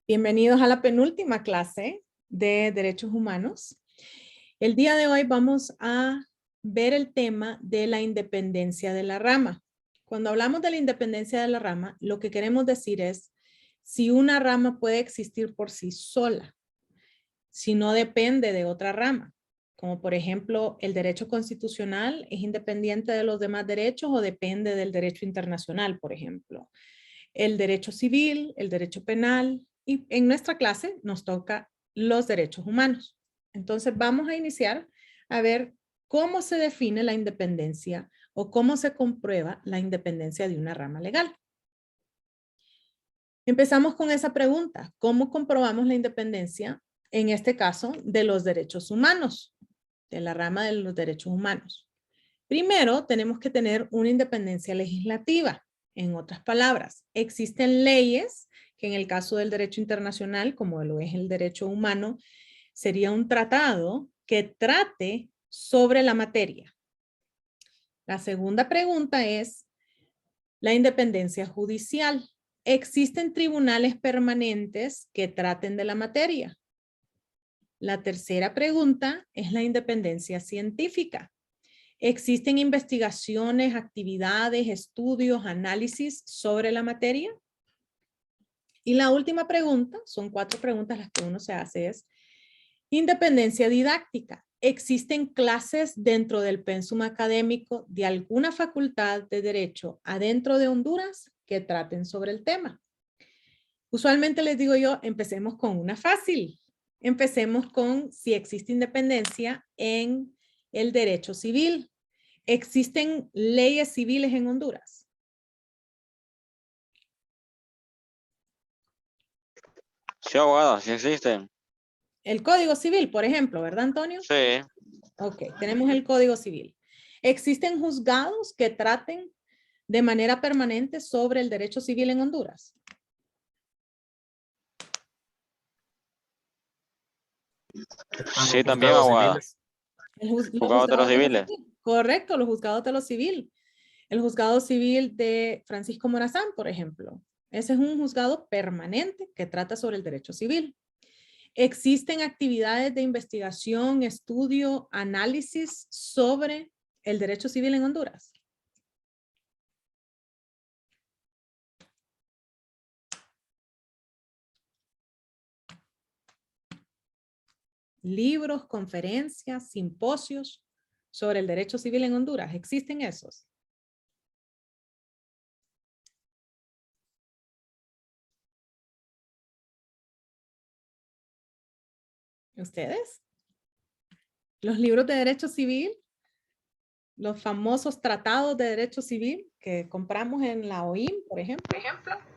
Bienvenidos a la penúltima clase de Derechos Humanos. El día de hoy vamos a ver el tema de la independencia de la rama. Cuando hablamos de la independencia de la rama, lo que queremos decir es si una rama puede existir por sí sola, si no depende de otra rama, como por ejemplo el derecho constitucional es independiente de los demás derechos o depende del derecho internacional, por ejemplo. El derecho civil, el derecho penal, y en nuestra clase nos toca los derechos humanos. Entonces vamos a iniciar a ver cómo se define la independencia o cómo se comprueba la independencia de una rama legal. Empezamos con esa pregunta, ¿cómo comprobamos la independencia, en este caso, de los derechos humanos, de la rama de los derechos humanos? Primero, tenemos que tener una independencia legislativa. En otras palabras, existen leyes que en el caso del derecho internacional, como lo es el derecho humano, sería un tratado que trate sobre la materia. La segunda pregunta es la independencia judicial. ¿Existen tribunales permanentes que traten de la materia? La tercera pregunta es la independencia científica. ¿Existen investigaciones, actividades, estudios, análisis sobre la materia? Y la última pregunta, son 4 preguntas las que uno se hace, es independencia didáctica. ¿Existen clases dentro del pensum académico de alguna facultad de derecho adentro de Honduras que traten sobre el tema? Usualmente les digo yo, empecemos con una fácil. Empecemos con si existe independencia en el derecho civil. ¿Existen leyes civiles en Honduras? Sí, abogada, sí existen. El Código Civil, por ejemplo, ¿verdad, Antonio? Sí. Ok, tenemos el Código Civil. ¿Existen juzgados que traten de manera permanente sobre el derecho civil en Honduras? Sí, también, abogada. Los Juzgados de los juzgados de lo civiles. civil. Correcto, los juzgados de lo civil. El juzgado civil de Francisco Morazán, por ejemplo. Ese es un juzgado permanente que trata sobre el derecho civil. ¿Existen actividades de investigación, estudio, análisis sobre el derecho civil en Honduras? Libros, conferencias, simposios sobre el derecho civil en Honduras. ¿Existen esos? ¿Ustedes? Los libros de derecho civil, los famosos tratados de derecho civil que compramos en la OIM, por ejemplo.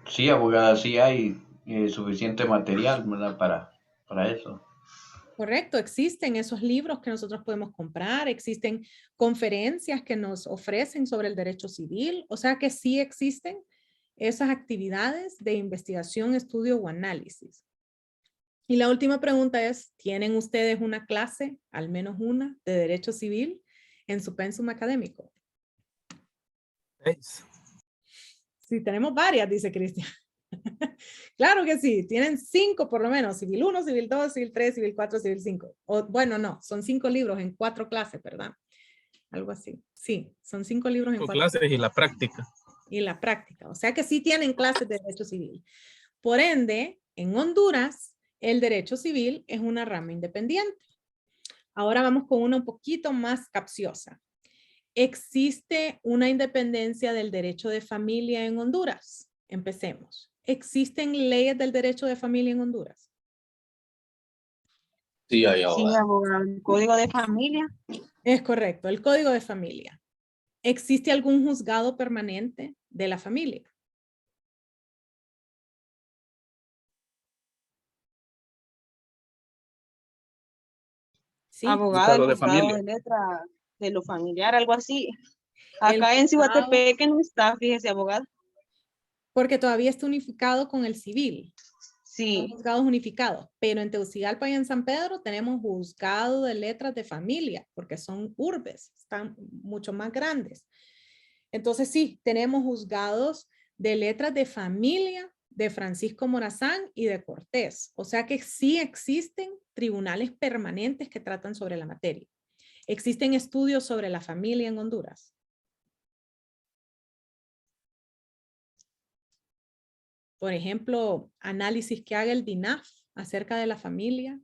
Sí, abogada, sí hay suficiente material, ¿verdad? Para eso. Correcto, existen esos libros que nosotros podemos comprar, existen conferencias que nos ofrecen sobre el derecho civil, o sea que sí existen esas actividades de investigación, estudio o análisis. Y la última pregunta es, ¿tienen ustedes una clase, al menos una, de derecho civil en su pensum académico? Sí, tenemos varias, dice Cristian. Claro que sí, tienen 5 por lo menos, civil 1, civil 2, civil 3, civil 4, civil 5. O, bueno, no, son 5 libros en 4 clases, ¿verdad? Algo así. Sí, son 5 libros en 4 clases y la práctica. Y la práctica, o sea que sí tienen clases de derecho civil. Por ende, en Honduras, el derecho civil es una rama independiente. Ahora vamos con una un poquito más capciosa. ¿Existe una independencia del derecho de familia en Honduras? Empecemos. ¿Existen leyes del derecho de familia en Honduras? Sí, hay Sí, abogada. abogado, el código de familia. Es correcto, el código de familia. ¿Existe algún juzgado permanente de la familia? Sí. Abogado, el Juzgado de juzgado familia. de letra de lo familiar, algo así. El Acá en juzgado, Cihuatepeque no está, fíjese, abogado. porque todavía está unificado con el civil. Son Sí, juzgados unificados, pero en Tegucigalpa y en San Pedro tenemos juzgado de letras de familia, porque son urbes, están mucho más grandes. Entonces sí, tenemos juzgados de letras de familia de Francisco Morazán y de Cortés. O sea que sí existen tribunales permanentes que tratan sobre la materia. Existen estudios sobre la familia en Honduras. Por ejemplo, análisis que haga el DINAF acerca de la familia.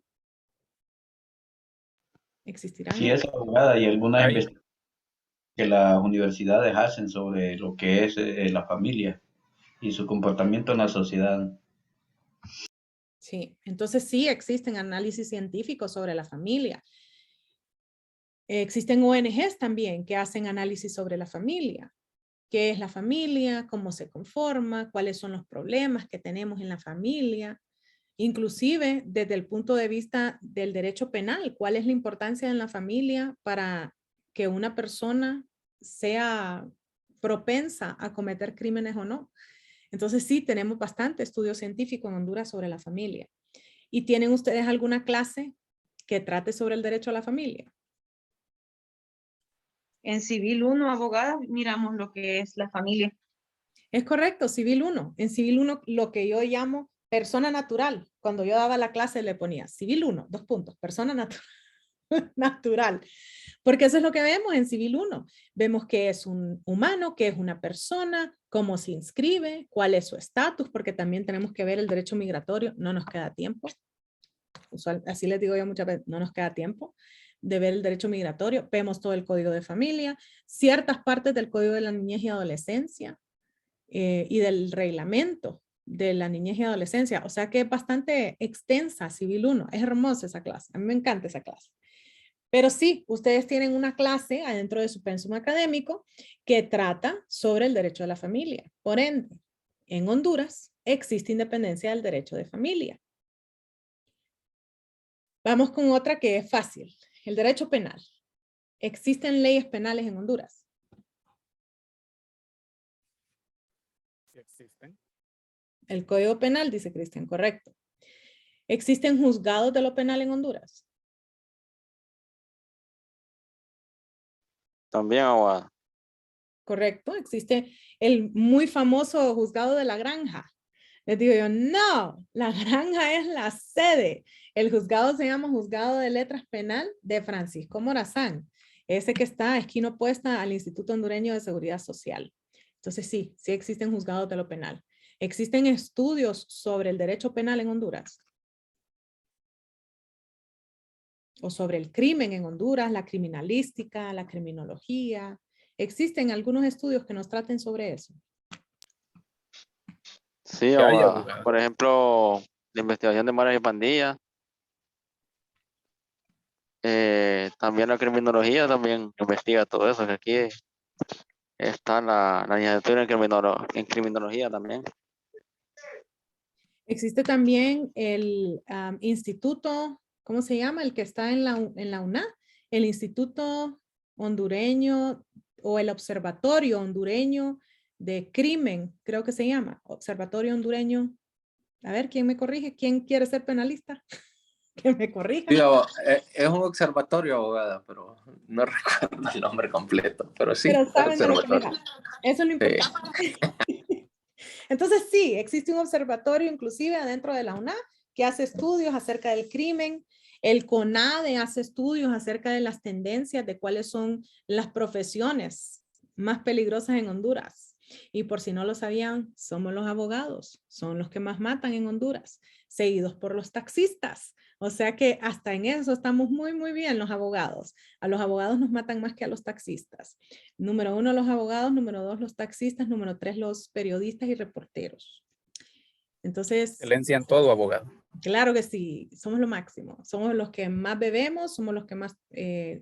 ¿Existirán? Sí, es abogada y algunas investigaciones que las universidades hacen sobre lo que es la familia y su comportamiento en la sociedad. Sí, entonces sí existen análisis científicos sobre la familia. Existen ONGs también que hacen análisis sobre la familia. ¿Qué es la familia? ¿Cómo se conforma? ¿Cuáles son los problemas que tenemos en la familia? Inclusive desde el punto de vista del derecho penal, ¿cuál es la importancia en la familia para que una persona sea propensa a cometer crímenes o no? Entonces sí, tenemos bastante estudio científico en Honduras sobre la familia. ¿Y tienen ustedes alguna clase que trate sobre el derecho a la familia? En Civil 1, abogada, miramos lo que es la familia. Es correcto, Civil 1. En Civil 1 lo que yo llamo persona natural. Cuando yo daba la clase le ponía Civil 1, 2 puntos, persona natural. Porque eso es lo que vemos en Civil 1. Vemos que es un humano, que es una persona, cómo se inscribe, cuál es su estatus, porque también tenemos que ver el derecho migratorio. No nos queda tiempo. Así les digo yo muchas veces, no nos queda tiempo de ver el derecho migratorio. Vemos todo el código de familia, ciertas partes del código de la niñez y adolescencia y del reglamento de la niñez y adolescencia. O sea que es bastante extensa Civil 1. Es hermosa esa clase. A mí me encanta esa clase. Pero sí, ustedes tienen una clase adentro de su pensum académico que trata sobre el derecho de la familia. Por ende, en Honduras existe independencia del derecho de familia. Vamos con otra que es fácil. El derecho penal. ¿Existen leyes penales en Honduras? Sí existen. El Código Penal, dice Cristian, correcto. ¿Existen juzgados de lo penal en Honduras? También, abogada. Correcto, existe el muy famoso juzgado de la Granja. Les digo yo, no, la Granja es la sede. El juzgado se llama Juzgado de Letras Penal de Francisco Morazán. Ese que está esquina opuesta al Instituto Hondureño de Seguridad Social. Entonces sí, sí existen juzgados de lo penal. ¿Existen estudios sobre el derecho penal en Honduras? O sobre el crimen en Honduras, la criminalística, la criminología. ¿Existen algunos estudios que nos traten sobre eso? Sí, ¿Qué hay, abogada. abogada? Por ejemplo, la investigación de maras y pandillas. También la criminología también investiga todo eso, que aquí está la licenciatura en criminología también. Existe también el instituto, ¿cómo se llama? El que está en la UNA, el Instituto Hondureño o el Observatorio Hondureño de Crimen, creo que se llama, Observatorio Hondureño. A ver, ¿quién me corrige? ¿Quién quiere ser penalista? Que me corrija. Sí, es un observatorio, abogada, pero no recuerdo el nombre completo, pero sí, Pero saben de lo que me observatorio. hablo. Eso es lo importante. Entonces sí, existe un observatorio inclusive adentro de la UNA que hace estudios acerca del crimen. El CONADE hace estudios acerca de las tendencias de cuáles son las profesiones más peligrosas en Honduras. Y por si no lo sabían, somos los abogados, son los que más matan en Honduras, seguidos por los taxistas. O sea que hasta en eso estamos muy, muy bien los abogados. A los abogados nos matan más que a los taxistas. Número 1, los abogados. Número 2, los taxistas. Número 3, los periodistas y reporteros. Entonces, Excelencia en todo, abogado. claro que sí, somos lo máximo. Somos los que más bebemos, somos los que más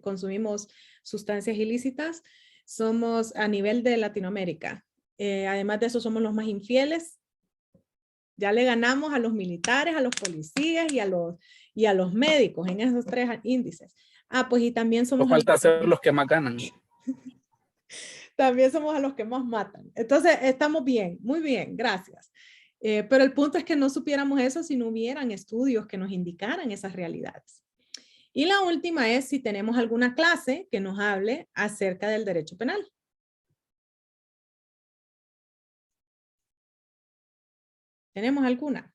consumimos sustancias ilícitas. Somos a nivel de Latinoamérica. Además de eso, somos los más infieles. Ya le ganamos a los militares, a los policías y a los médicos en esos 3 índices. Ah, pues y también somos... No falta ser los que más ganan. También somos a los que más matan. Entonces, estamos bien, muy bien, gracias. Pero el punto es que no supiéramos eso si no hubieran estudios que nos indicaran esas realidades. Y la última es si tenemos alguna clase que nos hable acerca del derecho penal. ¿Tenemos alguna?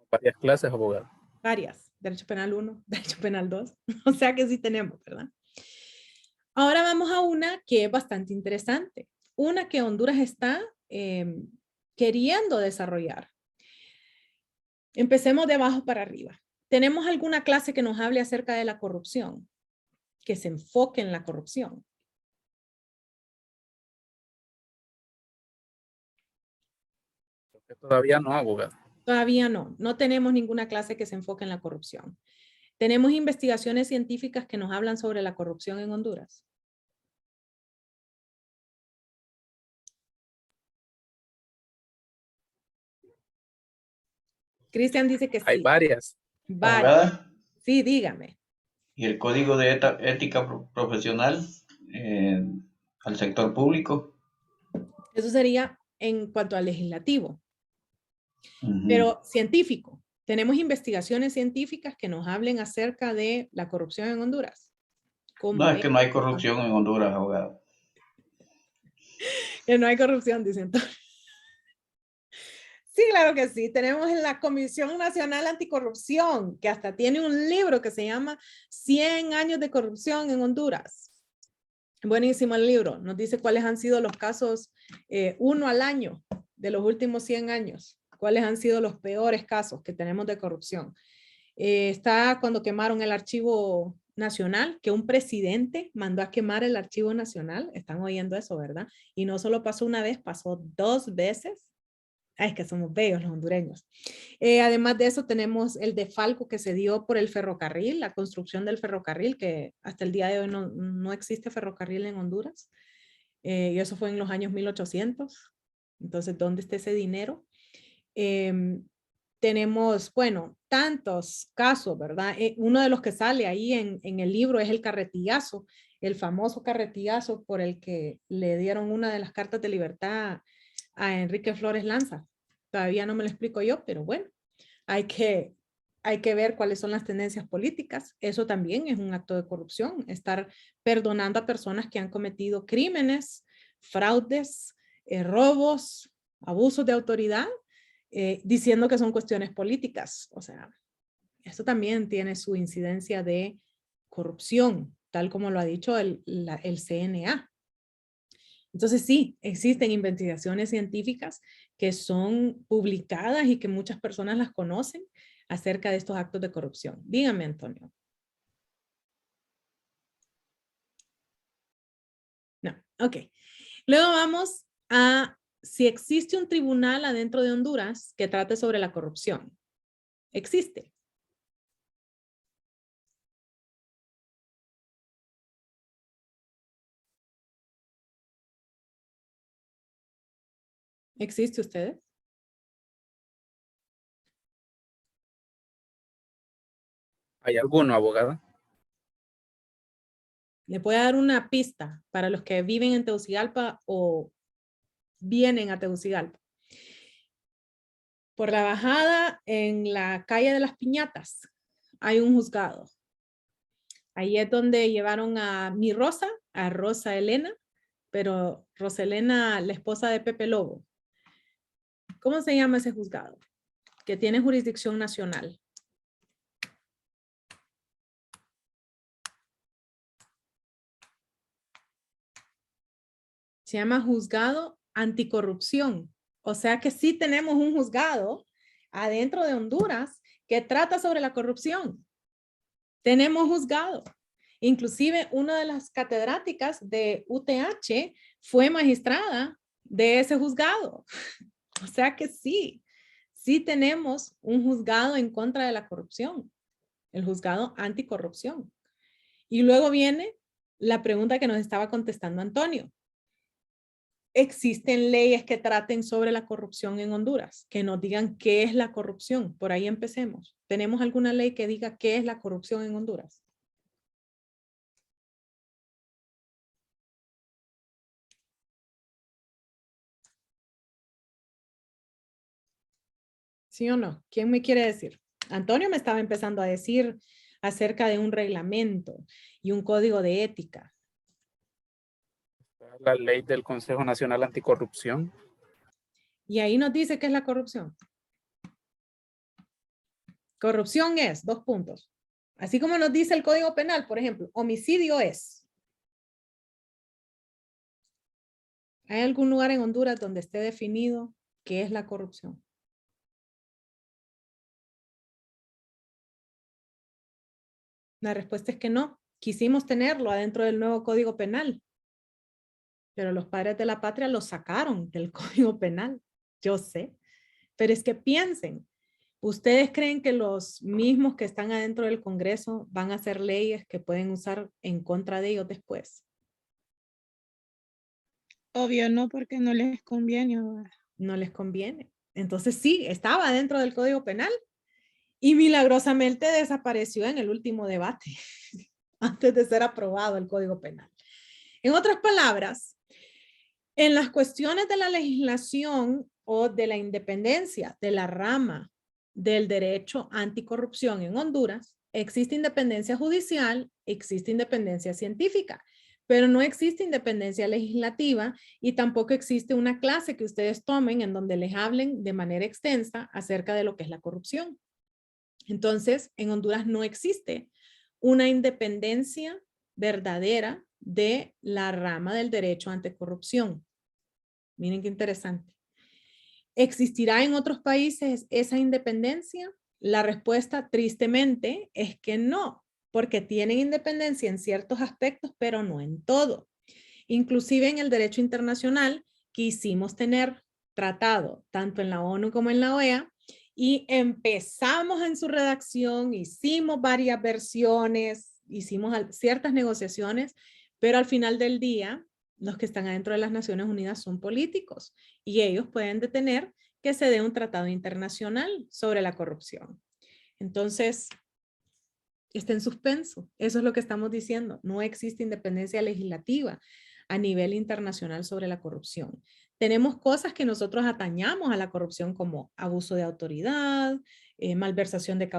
Varias clases, abogado. Varias. Derecho penal 1, derecho penal 2. O sea que sí tenemos, ¿verdad? Ahora vamos a una que es bastante interesante. Una que Honduras está queriendo desarrollar. Empecemos de abajo para arriba. ¿Tenemos alguna clase que nos hable acerca de la corrupción? Que se enfoque en la corrupción. Creo que todavía no, abogado. Todavía no. No tenemos ninguna clase que se enfoque en la corrupción. ¿Tenemos investigaciones científicas que nos hablan sobre la corrupción en Honduras? Cristian dice que Hay sí. varias. Varias. Abogada, Sí, dígame. y el código de ética profesional al sector público. Eso sería en cuanto al legislativo. Ujú. Pero científico. ¿Tenemos investigaciones científicas que nos hablen acerca de la corrupción en Honduras? No, es que no hay corrupción en Honduras, abogado. Que no hay corrupción, dicen todos. Sí, claro que sí. Tenemos la Comisión Nacional Anticorrupción, que hasta tiene un libro que se llama 100 años de corrupción en Honduras. Buenísimo el libro. Nos dice cuáles han sido los casos, uno al año de los últimos 100 años. Cuáles han sido los peores casos que tenemos de corrupción. Está cuando quemaron el Archivo Nacional, que un presidente mandó a quemar el Archivo Nacional. Están oyendo eso, ¿verdad? Y no solo pasó una vez, pasó 2 veces. Ay, es que somos bellos los hondureños. Además de eso, tenemos el defalco que se dio por el ferrocarril, la construcción del ferrocarril, que hasta el día de hoy no existe ferrocarril en Honduras. Y eso fue en los años 1800. Entonces, ¿dónde está ese dinero? Tenemos, bueno, tantos casos, ¿verdad? Uno de los que sale ahí en el libro es el carretillazo, el famoso carretillazo por el que le dieron una de las cartas de libertad a Enrique Flores Lanza. Todavía no me lo explico yo, pero bueno, hay que ver cuáles son las tendencias políticas. Eso también es un acto de corrupción, estar perdonando a personas que han cometido crímenes, fraudes, robos, abusos de autoridad, diciendo que son cuestiones políticas. O sea, esto también tiene su incidencia de corrupción, tal como lo ha dicho el CNA. Entonces sí, existen investigaciones científicas que son publicadas y que muchas personas las conocen acerca de estos actos de corrupción. Dígame, Antonio. No, ok. Luego vamos a si existe un tribunal adentro de Honduras que trate sobre la corrupción. Existe. ¿Existe ustedes? ¿Hay alguno, abogada? Le voy a dar una pista para los que viven en Tegucigalpa o vienen a Tegucigalpa. Por la bajada en la calle de las Piñatas hay un juzgado. Ahí es donde llevaron a mi Rosa, a Rosa Elena, pero Rosa Elena, la esposa de Pepe Lobo. ¿Cómo se llama ese juzgado? Que tiene jurisdicción nacional. Se llama Juzgado Anticorrupción. O sea que sí tenemos un juzgado adentro de Honduras que trata sobre la corrupción. Tenemos juzgado. Inclusive una de las catedráticas de UTH fue magistrada de ese juzgado. O sea que sí tenemos un juzgado en contra de la corrupción, el juzgado anticorrupción. Y luego viene la pregunta que nos estaba contestando Antonio. ¿Existen leyes que traten sobre la corrupción en Honduras? Que nos digan qué es la corrupción. Por ahí empecemos. ¿Tenemos alguna ley que diga qué es la corrupción en Honduras? ¿Sí o no? ¿Quién me quiere decir? Antonio me estaba empezando a decir acerca de un reglamento y un código de ética. La ley del Consejo Nacional Anticorrupción. Y ahí nos dice qué es la corrupción. Corrupción es, 2 puntos. Así como nos dice el Código Penal, por ejemplo, homicidio es. ¿Hay algún lugar en Honduras donde esté definido qué es la corrupción? La respuesta es que no. Quisimos tenerlo adentro del nuevo Código Penal, pero los padres de la patria lo sacaron del Código Penal. Yo sé, pero es que piensen, ¿ustedes creen que los mismos que están adentro del Congreso van a hacer leyes que pueden usar en contra de ellos después? Obvio, no, porque no les conviene. Abogada. No les conviene. Entonces sí, estaba dentro del Código Penal y milagrosamente desapareció en el último debate antes de ser aprobado el Código Penal. En otras palabras, en las cuestiones de la legislación o de la independencia de la rama del derecho anticorrupción en Honduras, existe independencia judicial, existe independencia científica, pero no existe independencia legislativa y tampoco existe una clase que ustedes tomen en donde les hablen de manera extensa acerca de lo que es la corrupción. Entonces, en Honduras no existe una independencia verdadera de la rama del derecho anticorrupción. Miren qué interesante. ¿Existirá en otros países esa independencia? La respuesta, tristemente, es que no, porque tienen independencia en ciertos aspectos, pero no en todo. Inclusive en el derecho internacional, quisimos tener tratado, tanto en la ONU como en la OEA, y empezamos en su redacción, hicimos varias versiones, hicimos ciertas negociaciones, pero al final del día, los que están adentro de las Naciones Unidas son políticos y ellos pueden detener que se dé un tratado internacional sobre la corrupción. Entonces, está en suspenso. Eso es lo que estamos diciendo. No existe independencia legislativa a nivel internacional sobre la corrupción. Tenemos cosas que nosotros atañamos a la corrupción como abuso de autoridad, malversación de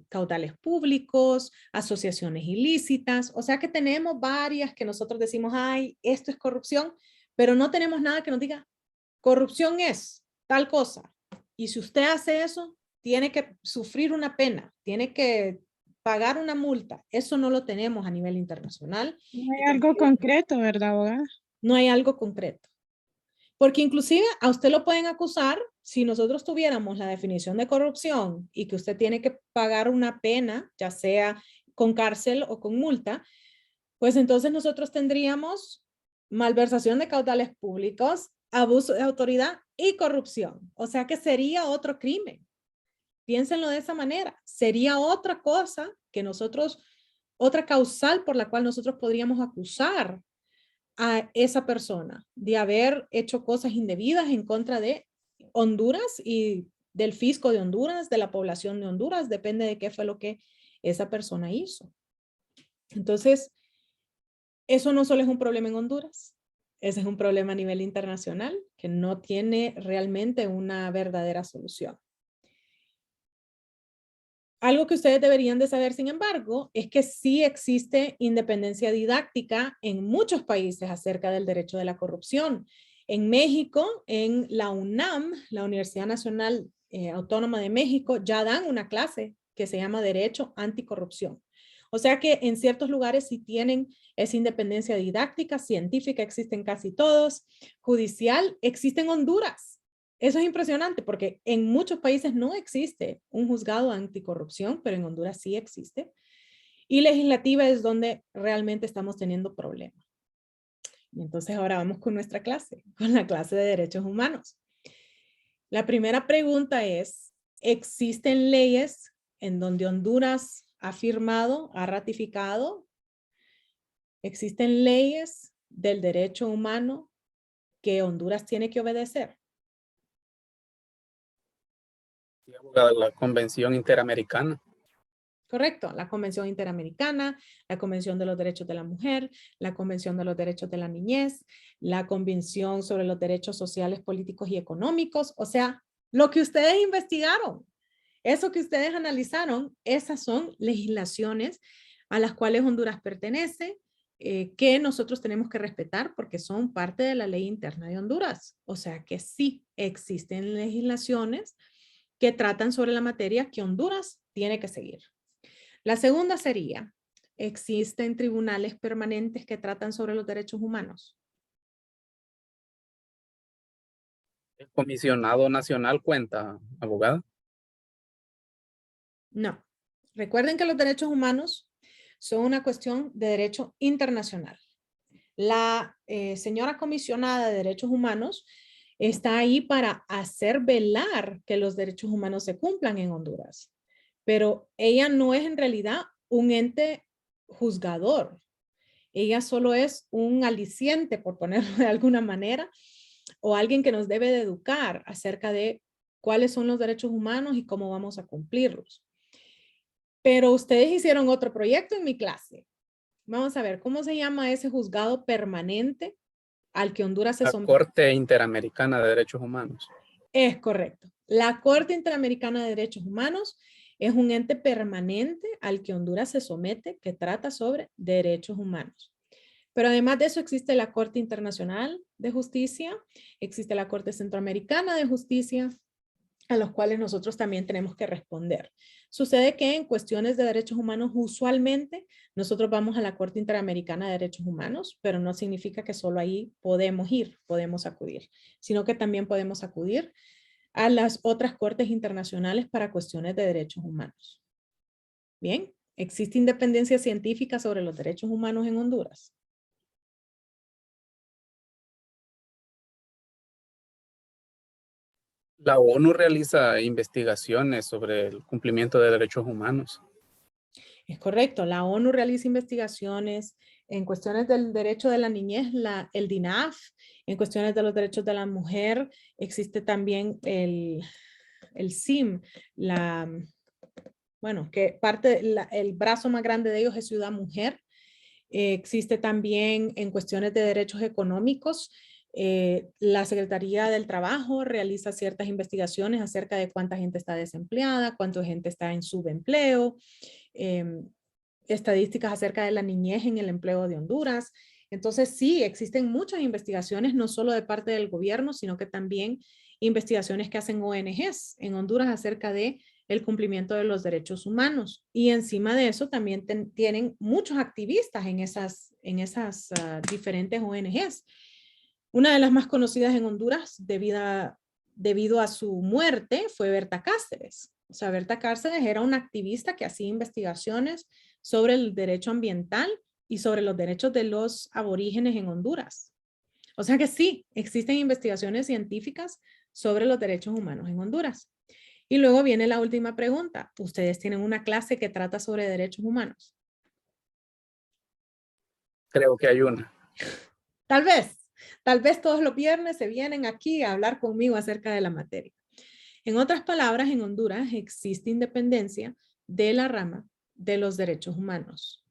caudales públicos, asociaciones ilícitas. O sea que tenemos varias que nosotros decimos, ay, esto es corrupción, pero no tenemos nada que nos diga, corrupción es tal cosa. Y si usted hace eso, tiene que sufrir una pena, tiene que pagar una multa. Eso no lo tenemos a nivel internacional. No hay algo concreto, ¿verdad, abogada? No hay algo concreto. Porque inclusive a usted lo pueden acusar si nosotros tuviéramos la definición de corrupción y que usted tiene que pagar una pena, ya sea con cárcel o con multa, pues entonces nosotros tendríamos malversación de caudales públicos, abuso de autoridad y corrupción. O sea que sería otro crimen. Piénsenlo de esa manera. Sería otra cosa que nosotros, otra causal por la cual nosotros podríamos acusar a esa persona de haber hecho cosas indebidas en contra de Honduras y del fisco de Honduras, de la población de Honduras, depende de qué fue lo que esa persona hizo. Entonces, eso no solo es un problema en Honduras, ese es un problema a nivel internacional que no tiene realmente una verdadera solución. Algo que ustedes deberían de saber, sin embargo, es que sí existe independencia didáctica en muchos países acerca del derecho de la corrupción. En México, en la UNAM, la Universidad Nacional Autónoma de México, ya dan una clase que se llama Derecho Anticorrupción. O sea que en ciertos lugares sí tienen esa independencia didáctica, científica, existen casi todos, judicial, existe en Honduras. Eso es impresionante porque en muchos países no existe un juzgado anticorrupción, pero en Honduras sí existe. Y legislativa es donde realmente estamos teniendo problemas. Y entonces ahora vamos con nuestra clase, con la clase de derechos humanos. La primera pregunta es, ¿existen leyes en donde Honduras ha firmado, ha ratificado? ¿Existen leyes del derecho humano que Honduras tiene que obedecer? La Convención Interamericana. Correcto, la Convención Interamericana, la Convención de los Derechos de la Mujer, la Convención de los Derechos de la Niñez, la Convención sobre los Derechos Sociales, Políticos y Económicos. O sea, lo que ustedes investigaron, eso que ustedes analizaron, esas son legislaciones a las cuales Honduras pertenece que nosotros tenemos que respetar porque son parte de la ley interna de Honduras. O sea que sí existen legislaciones que tratan sobre la materia que Honduras tiene que seguir. La segunda sería, ¿existen tribunales permanentes que tratan sobre los derechos humanos? ¿El comisionado nacional cuenta, abogada? No. Recuerden que los derechos humanos son una cuestión de derecho internacional. La señora comisionada de derechos humanos está ahí para hacer velar que los derechos humanos se cumplan en Honduras. Pero ella no es en realidad un ente juzgador. Ella solo es un aliciente, por ponerlo de alguna manera, o alguien que nos debe de educar acerca de cuáles son los derechos humanos y cómo vamos a cumplirlos. Pero ustedes hicieron otro proyecto en mi clase. Vamos a ver, ¿cómo se llama ese juzgado permanente al que Honduras se La somete? Corte Interamericana de Derechos Humanos. Es correcto. La Corte Interamericana de Derechos Humanos es un ente permanente al que Honduras se somete que trata sobre derechos humanos. Pero además de eso existe la Corte Internacional de Justicia, existe la Corte Centroamericana de Justicia, a los cuales nosotros también tenemos que responder. Sucede que en cuestiones de derechos humanos usualmente nosotros vamos a la Corte Interamericana de Derechos Humanos, pero no significa que solo ahí podemos ir, podemos acudir, sino que también podemos acudir a las otras cortes internacionales para cuestiones de derechos humanos. Bien, ¿existe independencia científica sobre los derechos humanos en Honduras? La ONU realiza investigaciones sobre el cumplimiento de derechos humanos. Es correcto, la ONU realiza investigaciones en cuestiones del derecho de la niñez, el DINAF, en cuestiones de los derechos de la mujer, existe también el CIM, que el brazo más grande de ellos es Ciudad Mujer. Existe también en cuestiones de derechos económicos, la Secretaría del Trabajo realiza ciertas investigaciones acerca de cuánta gente está desempleada, cuánta gente está en subempleo, estadísticas acerca de la niñez en el empleo de Honduras. Entonces sí, existen muchas investigaciones, no solo de parte del gobierno, sino que también investigaciones que hacen ONGs en Honduras acerca de el cumplimiento de los derechos humanos. Y encima de eso también tienen muchos activistas en esas diferentes ONGs. Una de las más conocidas en Honduras debido a su muerte fue Berta Cáceres. O sea, Berta Cáceres era una activista que hacía investigaciones sobre el derecho ambiental y sobre los derechos de los aborígenes en Honduras. O sea que sí, existen investigaciones científicas sobre los derechos humanos en Honduras. Y luego viene la última pregunta. ¿Ustedes tienen una clase que trata sobre derechos humanos? Creo que hay una. Tal vez todos los viernes se vienen aquí a hablar conmigo acerca de la materia. En otras palabras, en Honduras existe independencia de la rama de los derechos humanos.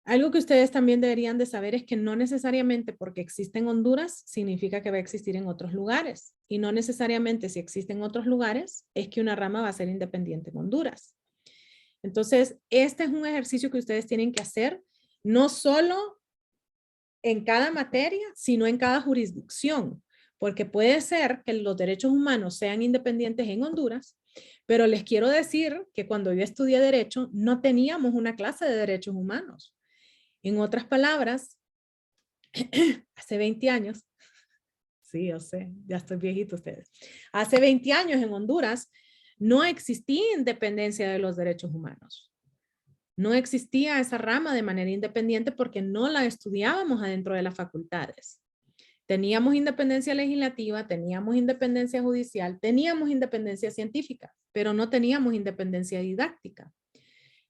Algo que ustedes también deberían de saber es que no necesariamente porque existe en Honduras significa que va a existir en otros lugares. Y no necesariamente si existe en otros lugares es que una rama va a ser independiente en Honduras. Entonces, este es un ejercicio que ustedes tienen que hacer no solo en cada materia, sino en cada jurisdicción. Porque puede ser que los derechos humanos sean independientes en Honduras, pero les quiero decir que cuando yo estudié Derecho no teníamos una clase de derechos humanos. En otras palabras, hace 20 años, sí, yo sé, ya estoy viejito ustedes. Hace 20 años en Honduras no existía independencia de los derechos humanos. No existía esa rama de manera independiente porque no la estudiábamos adentro de las facultades. Teníamos independencia legislativa, teníamos independencia judicial, teníamos independencia científica, pero no teníamos independencia didáctica.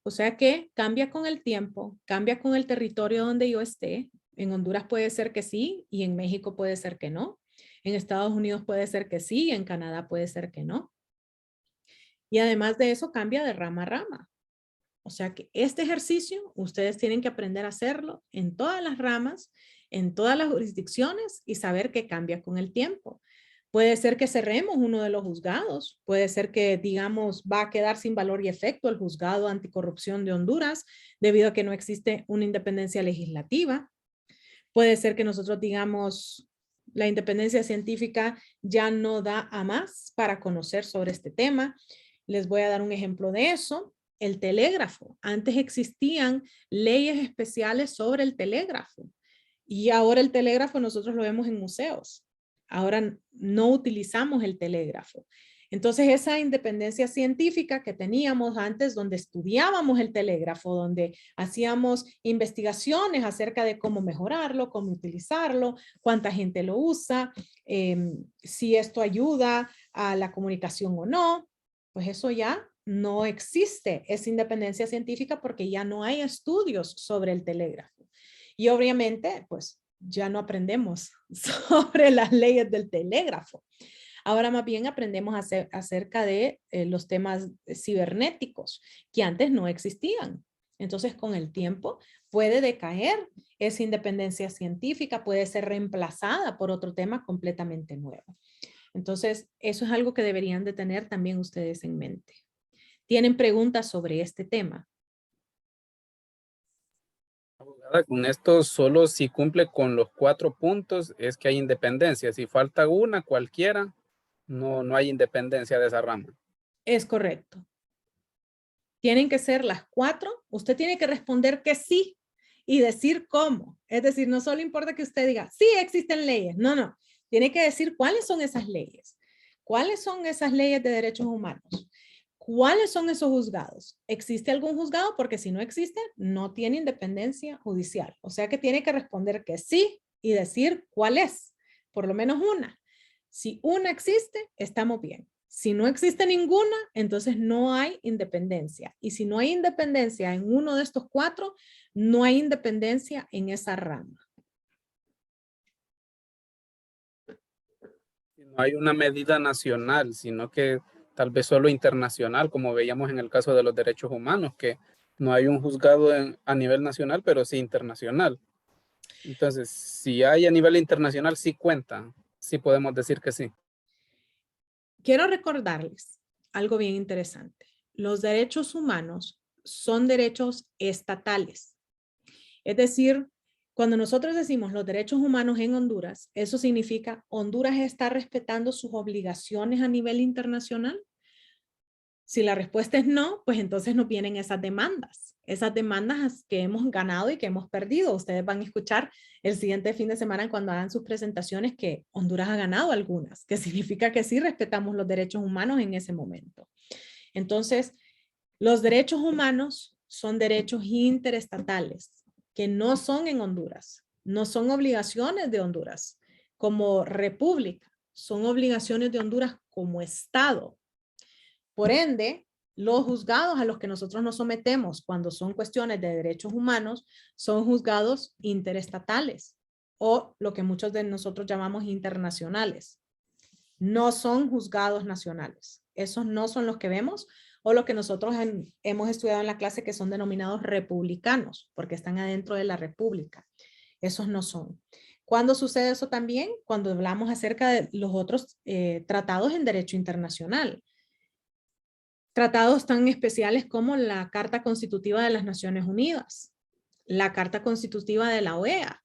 O sea que cambia con el tiempo, cambia con el territorio donde yo esté. En Honduras puede ser que sí y en México puede ser que no. En Estados Unidos puede ser que sí y en Canadá puede ser que no. Y además de eso cambia de rama a rama. O sea que este ejercicio ustedes tienen que aprender a hacerlo en todas las ramas, en todas las jurisdicciones y saber que cambia con el tiempo. Puede ser que cerremos uno de los juzgados. Puede ser que, digamos, va a quedar sin valor y efecto el juzgado anticorrupción de Honduras debido a que no existe una independencia legislativa. Puede ser que nosotros digamos, la independencia científica ya no da a más para conocer sobre este tema. Les voy a dar un ejemplo de eso. El telégrafo. Antes existían leyes especiales sobre el telégrafo y ahora el telégrafo nosotros lo vemos en museos. Ahora no utilizamos el telégrafo. Entonces esa independencia científica que teníamos antes, donde estudiábamos el telégrafo, donde hacíamos investigaciones acerca de cómo mejorarlo, cómo utilizarlo, cuánta gente lo usa, si esto ayuda a la comunicación o no, pues eso ya no existe, esa independencia científica porque ya no hay estudios sobre el telégrafo. Y obviamente, pues ya no aprendemos sobre las leyes del telégrafo. Ahora más bien aprendemos acerca de los temas cibernéticos que antes no existían. Entonces con el tiempo puede decaer esa independencia científica, puede ser reemplazada por otro tema completamente nuevo. Entonces eso es algo que deberían de tener también ustedes en mente. ¿Tienen preguntas sobre este tema? Abogada, con esto solo si cumple con los 4 puntos es que hay independencia. Si falta una, cualquiera, no hay independencia de esa rama. Es correcto. Tienen que ser las 4. Usted tiene que responder que sí y decir cómo. Es decir, no solo importa que usted diga, sí existen leyes. No. Tiene que decir cuáles son esas leyes. ¿Cuáles son esas leyes de derechos humanos? ¿Cuáles son esos juzgados? ¿Existe algún juzgado? Porque si no existe, no tiene independencia judicial. O sea que tiene que responder que sí y decir cuál es. Por lo menos una. Si una existe, estamos bien. Si no existe ninguna, entonces no hay independencia. Y si no hay independencia en uno de estos 4, no hay independencia en esa rama. No hay una medida nacional, sino que tal vez solo internacional, como veíamos en el caso de los derechos humanos, que no hay un juzgado a nivel nacional, pero sí internacional. Entonces, si hay a nivel internacional, sí cuenta, sí podemos decir que sí. Quiero recordarles algo bien interesante. Los derechos humanos son derechos estatales. Es decir, cuando nosotros decimos los derechos humanos en Honduras, eso significa Honduras está respetando sus obligaciones a nivel internacional. Si la respuesta es no, pues entonces nos vienen esas demandas que hemos ganado y que hemos perdido. Ustedes van a escuchar el siguiente fin de semana cuando hagan sus presentaciones que Honduras ha ganado algunas, que significa que sí respetamos los derechos humanos en ese momento. Entonces, los derechos humanos son derechos interestatales que no son en Honduras, no son obligaciones de Honduras como república, son obligaciones de Honduras como Estado. Por ende, los juzgados a los que nosotros nos sometemos cuando son cuestiones de derechos humanos son juzgados interestatales o lo que muchos de nosotros llamamos internacionales. No son juzgados nacionales. Esos no son los que vemos o lo que nosotros hemos estudiado en la clase que son denominados republicanos porque están adentro de la república. Esos no son. ¿Cuándo sucede eso también? Cuando hablamos acerca de los otros tratados en derecho internacional. Tratados tan especiales como la Carta Constitutiva de las Naciones Unidas, la Carta Constitutiva de la OEA,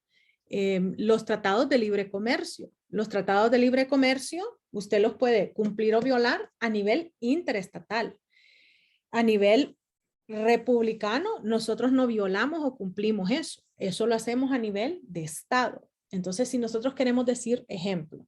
los tratados de libre comercio. Los tratados de libre comercio, usted los puede cumplir o violar a nivel interestatal. A nivel republicano, nosotros no violamos o cumplimos eso. Eso lo hacemos a nivel de Estado. Entonces, si nosotros queremos decir, ejemplo,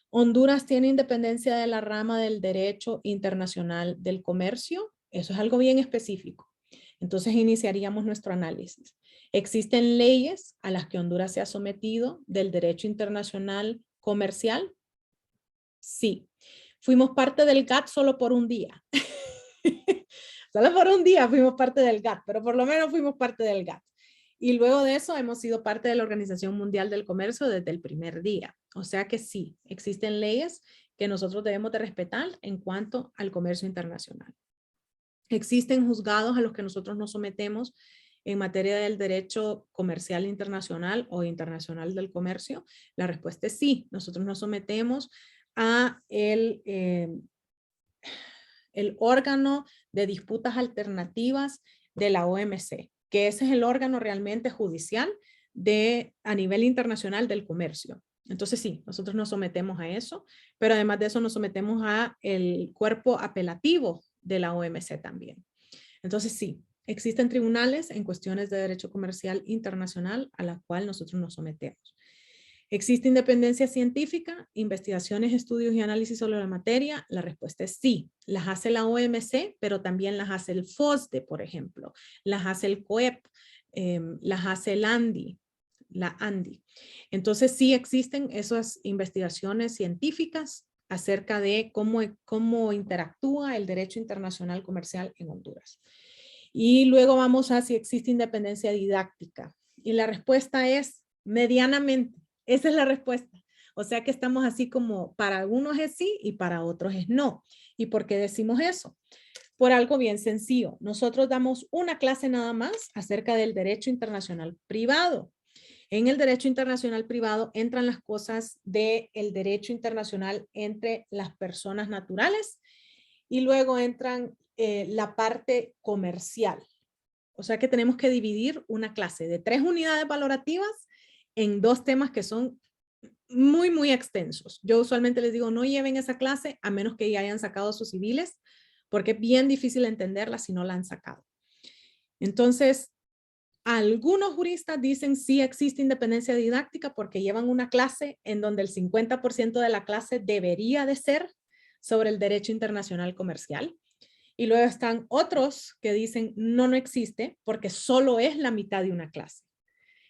Honduras tiene independencia de la rama del derecho internacional del comercio. Eso es algo bien específico. Entonces iniciaríamos nuestro análisis. ¿Existen leyes a las que Honduras se ha sometido del derecho internacional comercial? Sí. Fuimos parte del GATT solo por un día. Solo por un día fuimos parte del GATT, pero por lo menos fuimos parte del GATT. Y luego de eso hemos sido parte de la Organización Mundial del Comercio desde el primer día. O sea que sí, existen leyes que nosotros debemos de respetar en cuanto al comercio internacional. ¿Existen juzgados a los que nosotros nos sometemos en materia del derecho comercial internacional o internacional del comercio? La respuesta es sí. Nosotros nos sometemos a el órgano de disputas alternativas de la OMC, que ese es el órgano realmente judicial a nivel internacional del comercio. Entonces sí, nosotros nos sometemos a eso, pero además de eso nos sometemos a el cuerpo apelativo de la OMC también. Entonces sí, existen tribunales en cuestiones de derecho comercial internacional a la cual nosotros nos sometemos. ¿Existe independencia científica, investigaciones, estudios y análisis sobre la materia? La respuesta es sí. Las hace la OMC, pero también las hace el FOSDE, por ejemplo. Las hace el COEP, las hace el ANDI, la ANDI. Entonces sí existen esas investigaciones científicas acerca de cómo interactúa el derecho internacional comercial en Honduras. Y luego vamos a si existe independencia didáctica. Y la respuesta es medianamente. Esa es la respuesta. O sea que estamos así como para algunos es sí y para otros es no. ¿Y por qué decimos eso? Por algo bien sencillo. Nosotros damos una clase nada más acerca del derecho internacional privado. En el derecho internacional privado entran las cosas del derecho internacional entre las personas naturales y luego entran la parte comercial. O sea que tenemos que dividir una clase de 3 unidades valorativas en 2 temas que son muy, muy extensos. Yo usualmente les digo, no lleven esa clase a menos que ya hayan sacado sus civiles, porque es bien difícil entenderla si no la han sacado. Entonces, algunos juristas dicen sí existe independencia didáctica porque llevan una clase en donde el 50% de la clase debería de ser sobre el derecho internacional comercial. Y luego están otros que dicen no existe porque solo es la mitad de una clase.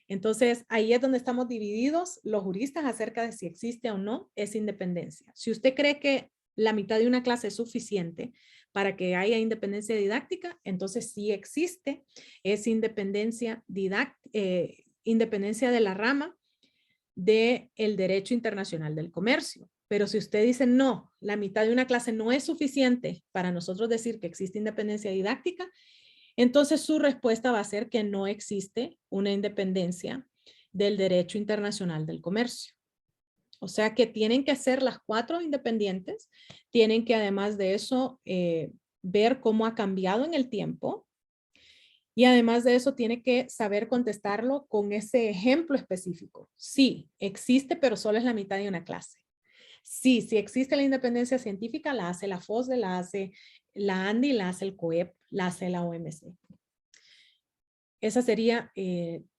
Entonces, ahí es donde estamos divididos los juristas acerca de si existe o no esa independencia. Si usted cree que la mitad de una clase es suficiente para que haya independencia didáctica, entonces sí existe esa independencia de la rama del derecho internacional del comercio. Pero si usted dice no, la mitad de una clase no es suficiente para nosotros decir que existe independencia didáctica, entonces su respuesta va a ser que no existe una independencia del derecho internacional del comercio. O sea que tienen que ser las 4 independientes, tienen que además de eso ver cómo ha cambiado en el tiempo y además de eso tiene que saber contestarlo con ese ejemplo específico. Sí, existe, pero solo es la mitad de una clase. Sí, si existe la independencia científica, la hace la FOSDE, la hace la ANDI, la hace el COEP, la hace la OMC. Esa sería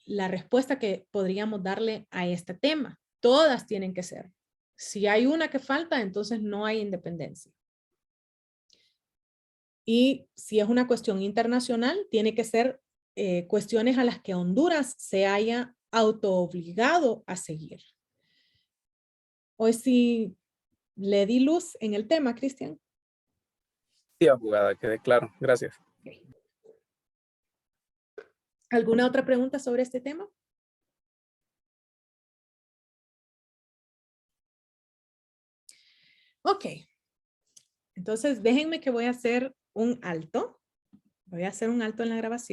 la respuesta que podríamos darle a este tema. Todas tienen que ser. Si hay una que falta, entonces no hay independencia. Y si es una cuestión internacional, tiene que ser cuestiones a las que Honduras se haya autoobligado a seguir. Hoy sí le di luz en el tema, Cristian. Sí, abogada, quede claro. Gracias. ¿Alguna otra pregunta sobre este tema? Ok. Entonces, déjenme que voy a hacer un alto. Voy a hacer un alto en la grabación.